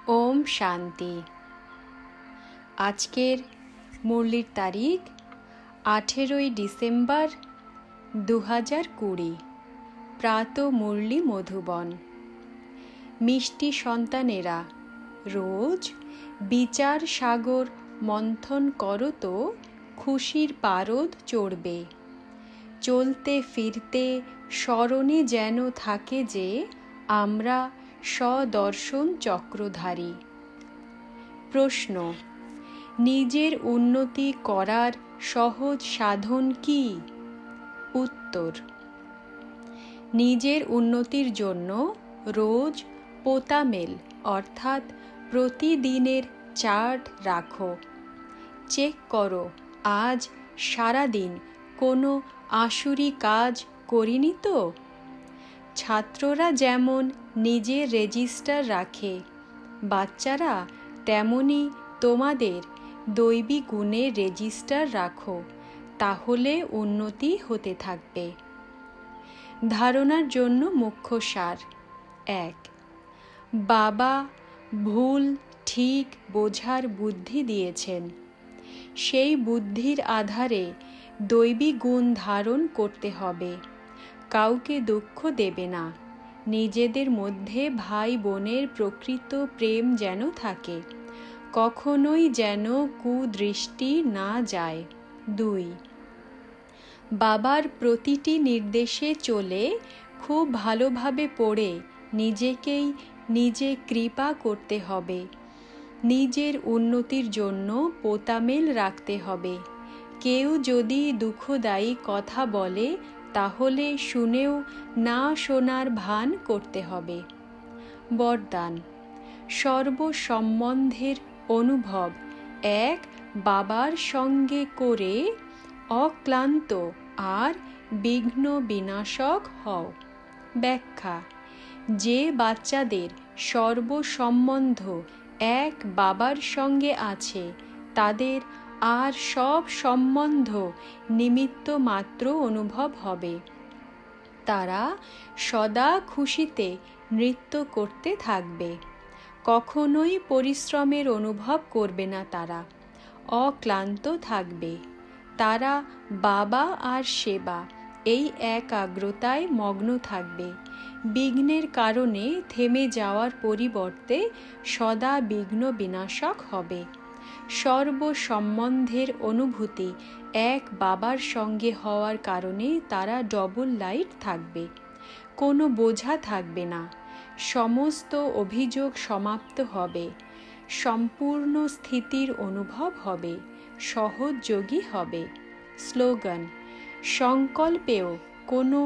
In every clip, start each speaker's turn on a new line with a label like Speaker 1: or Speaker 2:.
Speaker 1: ওম শান্তি। আজকের মুরলির তারিখ 18 ডিসেম্বর 2020। প্রাত মুরলি মধুবন। মিষ্টি সন্তানেরা, রোজ বিচার সাগর মন্থন করো তো খুশির পারদ চড়বে। চলতে ফিরতে স্মরণে যেন থাকে যে আমরা সদর্শন চক্রধারী। প্রশ্ন: নিজের উন্নতি করার সহজ সাধন কি? উত্তর: নিজের উন্নতির জন্য রোজ পোতামেল অর্থাৎ প্রতিদিনের চার্ট রাখো। চেক করো আজ সারাদিন কোনো আসুরি কাজ করিনি তো। ছাত্ররা যেমন নিজের রেজিস্টার রাখে, বাচ্চারা তেমনি তোমাদের দৈবী গুণের রেজিস্টার রাখো, তাহলে উন্নতি হতে থাকবে। ধারণার জন্য মুখ্য সার: 1. বাবা ভুল ঠিক বোঝার বুদ্ধি দিয়েছেন। সেই বুদ্ধির আধারে দৈবী গুণ ধারণ করতে হবে। কাউকে দুঃখ দেবে না। নিজেদের মধ্যে ভাই বোনের প্রকৃত প্রেম যেন থাকে, কখনোই যেন কুদৃষ্টি না যায়। 2. বাবার প্রতিটি নির্দেশে চলে খুব ভালোভাবে পড়ে নিজেকেই নিজে কৃপা করতে হবে। নিজের উন্নতির জন্য পোতামেল রাখতে হবে। কেউ যদি দুঃখদায়ী কথা বলে তাহলে শুনেও না শোনার ভান করতে হবে। বরদান: সর্বসম্বন্ধের অনুভব এক বাবার সঙ্গে করে অক্লান্ত আর বিঘ্ন বিনাশক হও। ব্যাখ্যা: যে বাচ্চাদের সর্বসম্বন্ধ এক বাবার সঙ্গে আছে তাদের আর সব সম্বন্ধ নিমিত্ত মাত্র অনুভব হবে। তারা সদা খুশিতে নৃত্য করতে থাকবে। কখনোই পরিশ্রমের অনুভব করবে না। তারা অক্লান্ত থাকবে। তারা বাবা আর সেবা এই একাগ্রতায় মগ্ন থাকবে। বিঘ্নের কারণে থেমে যাওয়ার পরিবর্তে সদা বিঘ্ন বিনাশক হবে। সর্বসম্বন্ধের অনুভূতি এক বাবার সঙ্গে হওয়ার কারণে তারা ডবল লাইট থাকবে। কোনো বোঝা থাকবে না। সমস্ত অভিযোগ সমাপ্ত হবে। সম্পূর্ণ স্থিতির অনুভব হবে। সহযোগী হবে। স্লোগান: সংকল্পেও কোনো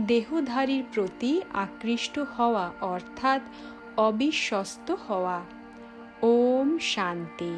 Speaker 1: দেহধারীর প্রতি আকৃষ্ট হওয়া অর্থাৎ অবিশ্বস্ত হওয়া। ওম শান্তি।